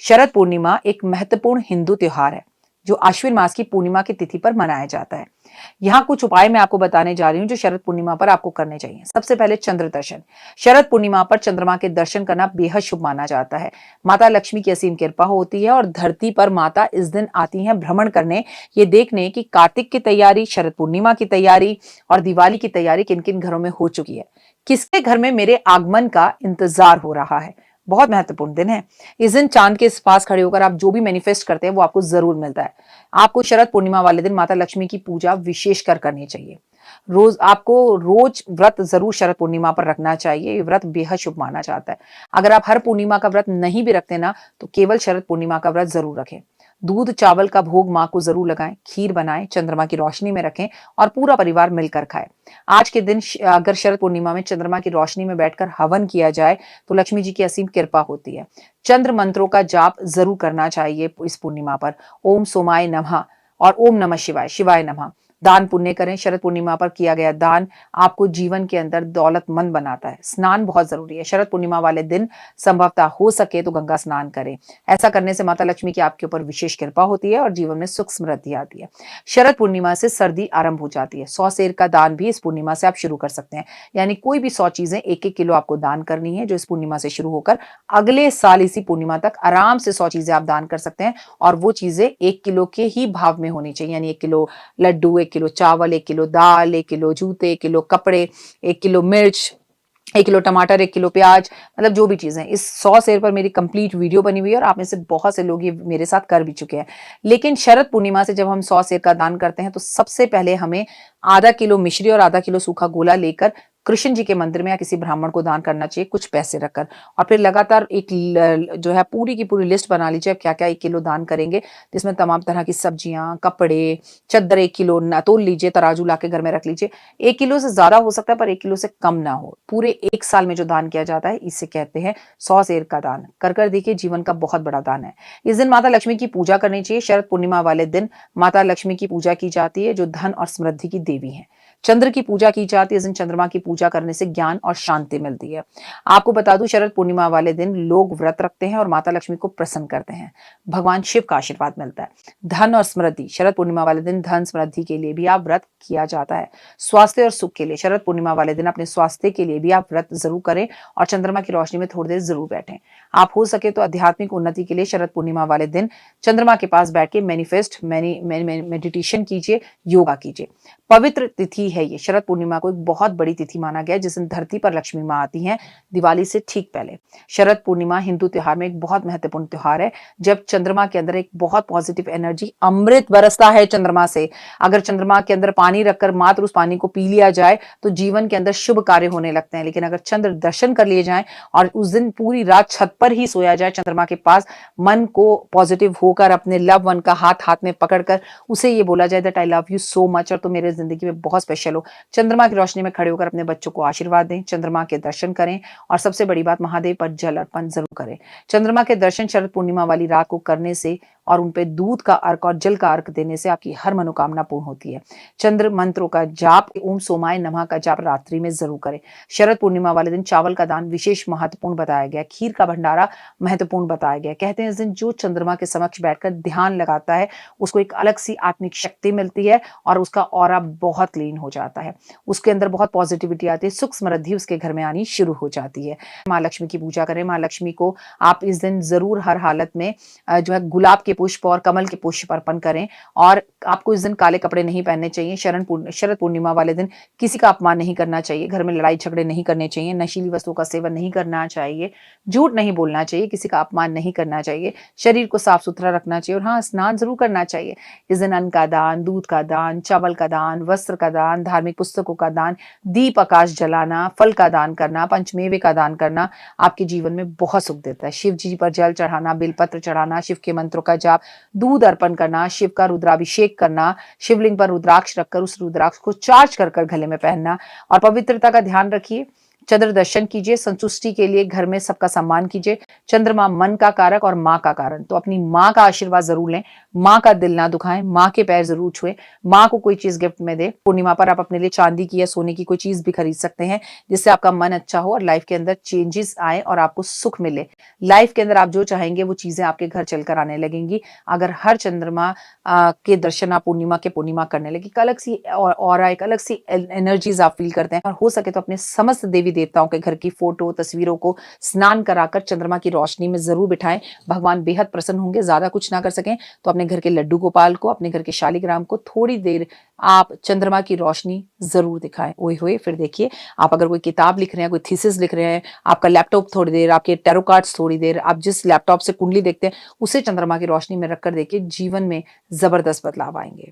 शरद पूर्णिमा एक महत्वपूर्ण हिंदू त्योहार है जो आश्विन मास की पूर्णिमा की तिथि पर मनाया जाता है। यहाँ कुछ उपाय मैं आपको बताने जा रही हूँ जो शरद पूर्णिमा पर आपको करने चाहिए। सबसे पहले चंद्र दर्शन। शरद पूर्णिमा पर चंद्रमा के दर्शन करना बेहद शुभ माना जाता है। माता लक्ष्मी की असीम कृपा होती है और धरती पर माता इस दिन आती हैं भ्रमण करने, ये देखने की कार्तिक की तैयारी, शरद पूर्णिमा की तैयारी और दिवाली की तैयारी किन किन घरों में हो चुकी है, किसके घर में मेरे आगमन का इंतजार हो रहा है। बहुत महत्वपूर्ण दिन है। इस दिन चांद के पास खड़े होकर आप जो भी मैनिफेस्ट करते हैं वो आपको जरूर मिलता है। आपको शरद पूर्णिमा वाले दिन माता लक्ष्मी की पूजा विशेष कर करनी चाहिए। रोज व्रत जरूर शरद पूर्णिमा पर रखना चाहिए। ये व्रत बेहद शुभ माना जाता है। अगर आप हर पूर्णिमा का व्रत नहीं भी रखते ना, तो केवल शरद पूर्णिमा का व्रत जरूर रखें। दूध चावल का भोग माँ को जरूर लगाएं, खीर बनाएं, चंद्रमा की रोशनी में रखें और पूरा परिवार मिलकर खाए। आज के दिन अगर शरद पूर्णिमा में चंद्रमा की रोशनी में बैठकर हवन किया जाए तो लक्ष्मी जी की असीम कृपा होती है। चंद्र मंत्रों का जाप जरूर करना चाहिए इस पूर्णिमा पर। ओम सोमाय नमः और ओम नमः शिवाय, शिवाय नमः। दान पुण्य करें। शरद पूर्णिमा पर किया गया दान आपको जीवन के अंदर दौलतमंद बनाता है। स्नान बहुत जरूरी है। शरद पूर्णिमा वाले दिन संभवतः हो सके तो गंगा स्नान करें। ऐसा करने से माता लक्ष्मी की आपके ऊपर विशेष कृपा होती है और जीवन में सुख समृद्धि आती है। शरद पूर्णिमा से सर्दी आरंभ हो जाती है। 100 सेर का दान भी इस पूर्णिमा से आप शुरू कर सकते हैं। यानी कोई भी 100 चीजें 1-1 किलो आपको दान करनी है, जो इस पूर्णिमा से शुरू होकर अगले साल इसी पूर्णिमा तक आराम से 100 चीजें आप दान कर सकते हैं। और वो चीजें 1 किलो के ही भाव में होनी चाहिए। यानी 1 किलो लड्डू, 1 किलो चावल, 1 किलो दाल, 1 किलो जूते, 1 किलो कपड़े, 1 किलो मिर्च, 1 किलो टमाटर, 1 किलो प्याज, मतलब जो भी चीजें। इस 100 सेर पर मेरी कंप्लीट वीडियो बनी हुई है और आप में से बहुत से लोग ये मेरे साथ कर भी चुके हैं। लेकिन शरद पूर्णिमा से जब हम 100 सेर का दान करते हैं तो सबसे पहले हमें आधा किलो मिश्री और आधा किलो सूखा गोला लेकर कृष्ण जी के मंदिर में या किसी ब्राह्मण को दान करना चाहिए, कुछ पैसे रखकर। और फिर लगातार जो है पूरी की पूरी लिस्ट बना लीजिए क्या क्या 1 किलो दान करेंगे, जिसमें तमाम तरह की सब्जियां, कपड़े, चद्दर 1 किलो तोल लीजिए, तराजू लाके घर में रख लीजिए। 1 किलो से ज्यादा हो सकता है पर 1 किलो से कम ना हो। पूरे 1 साल में जो दान किया जाता है इसे कहते हैं 100 सेर का दान। कर देखिए, जीवन का बहुत बड़ा दान है। इस दिन माता लक्ष्मी की पूजा करनी चाहिए। शरद पूर्णिमा वाले दिन माता लक्ष्मी की पूजा की जाती है जो धन और समृद्धि की देवी है। चंद्र की पूजा की जाती है। इस दिन चंद्रमा की पूजा करने से ज्ञान और शांति मिलती है। आपको बता दूं, शरद पूर्णिमा वाले दिन लोग व्रत रखते हैं और माता लक्ष्मी को प्रसन्न करते हैं। भगवान शिव का आशीर्वाद मिलता है। धन और समृद्धि। शरद पूर्णिमा वाले दिन धन समृद्धि के लिए भी आप व्रत किया जाता है। स्वास्थ्य और सुख के लिए शरद पूर्णिमा वाले दिन अपने स्वास्थ्य के लिए भी आप व्रत जरूर करें और चंद्रमा की रोशनी में थोड़ी देर जरूर बैठें। आप हो सके तो आध्यात्मिक उन्नति के लिए शरद पूर्णिमा वाले दिन चंद्रमा के पास बैठ के मेडिटेशन कीजिए, योगा कीजिए। पवित्र तिथि है ये। शरद पूर्णिमा को एक बहुत बड़ी तिथि माना गया है जिस दिन धरती पर लक्ष्मी माँ आती हैं दिवाली से ठीक पहले। शरद पूर्णिमा हिंदू त्योहार में एक बहुत महत्वपूर्ण त्योहार है जब चंद्रमा के अंदर एक बहुत पॉजिटिव एनर्जी, अमृत बरसता है चंद्रमा से। अगर चंद्रमा के अंदर पानी रखकर मात्र उस पानी को पी लिया जाए तो जीवन के अंदर शुभ कार्य होने लगते हैं। लेकिन अगर चंद्र दर्शन कर लिए जाए और उस दिन पूरी रात छत पर ही सोया जाए चंद्रमा के पास, मन को पॉजिटिव होकर अपने लव वन का हाथ हाथ में पकड़कर उसे ये बोला जाए that I love you so much और तुम मेरे जिंदगी में बहुत स्पेशल हो। चंद्रमा की रोशनी में खड़े होकर अपने बच्चों को आशीर्वाद दें, चंद्रमा के दर्शन करें और सबसे बड़ी बात, महादेव पर जल अर्पण जरूर करें। चंद्रमा के दर्शन शरद पूर्णिमा वाली रात को करने से और उन पे दूध का अर्क और जल का अर्क देने से आपकी हर मनोकामना पूर्ण होती है। चंद्र मंत्रों का जाप, ओम सोमाय नमः का जाप रात्रि में जरूर करें। शरद पूर्णिमा वाले दिन चावल का दान विशेष महत्वपूर्ण बताया गया। खीर का भंडारा महत्वपूर्ण बताया गया। कहते हैं इस दिन जो चंद्रमा के समक्ष बैठकर ध्यान लगाता है उसको एक अलग सी आत्मिक शक्ति मिलती है और उसका ऑरा बहुत क्लीन हो जाता है। उसके अंदर बहुत पॉजिटिविटी आती है, सुख समृद्धि उसके घर में आनी शुरू हो जाती है। माँ लक्ष्मी की पूजा करें। माँ लक्ष्मी को आप इस दिन जरूर हर हालत में जो है गुलाब के पुष्प और कमल के पुष्प अर्पण करें। और आपको इस दिन काले कपड़े नहीं पहनने चाहिए। शरद पूर्णिमा वाले दिन किसी का अपमान नहीं करना चाहिए। घर में लड़ाई झगड़े नहीं करने चाहिए। नशीली वस्तुओं का सेवन नहीं करना चाहिए। झूठ नहीं बोलना चाहिए। किसी का अपमान नहीं करना चाहिए। शरीर को साफ सुथरा रखना चाहिए और हाँ, स्नान जरूर करना चाहिए। इस दिन अन्न का दान, दूध का दान, चावल का दान, वस्त्र का दान, धार्मिक पुस्तकों का दान, दीप आकाश जलाना, फल का दान करना, पंचमेवे का दान करना आपके जीवन में बहुत सुख देता है। शिव जी पर जल चढ़ाना, बेलपत्र चढ़ाना, शिव के मंत्रों का जाप, दूध अर्पण करना, शिव का रुद्राभिषेक करना, शिवलिंग पर रुद्राक्ष रखकर उस रुद्राक्ष को चार्ज कर गले में पहनना और पवित्रता का ध्यान रखिए। चंद्र दर्शन कीजिए, संतुष्टि के लिए घर में सबका सम्मान कीजिए। चंद्रमा मन का कारक और माँ का कारण, तो अपनी माँ का आशीर्वाद जरूर लें, माँ का दिल ना दुखाएं, माँ के पैर जरूर छुएं, माँ को कोई चीज गिफ्ट में दे। पूर्णिमा पर आप अपने लिए चांदी की या सोने की कोई चीज भी खरीद सकते हैं, जिससे आपका मन अच्छा हो और लाइफ के अंदर चेंजेस आए और आपको सुख मिले। लाइफ के अंदर आप जो चाहेंगे वो चीजें आपके घर चलकर आने लगेंगी, अगर हर चंद्रमा के दर्शन आप पूर्णिमा करने लगे। एक अलग सी ऑरा, एक अलग सी एनर्जीज आप फील करते हैं। और हो सके तो अपने समस्त देवी देवताओं के घर की फोटो तस्वीरों को स्नान कराकर चंद्रमा की रोशनी में जरूर बिठाएं। भगवान बेहद प्रसन्न होंगे। ज्यादा कुछ ना कर सकें तो अपने घर के लड्डू गोपाल को, अपने घर के शालिग्राम को थोड़ी देर आप चंद्रमा की रोशनी जरूर दिखाएं। ओए होए, फिर देखिए, आप अगर कोई किताब लिख रहे हैं, कोई थीसिस लिख रहे हैं, आपका लैपटॉप थोड़ी देर, आपके टैरो कार्ड्स थोड़ी देर, आप जिस लैपटॉप से कुंडली देखते हैं उसे चंद्रमा की रोशनी में रखकर देखिए, जीवन में जबरदस्त बदलाव आएंगे।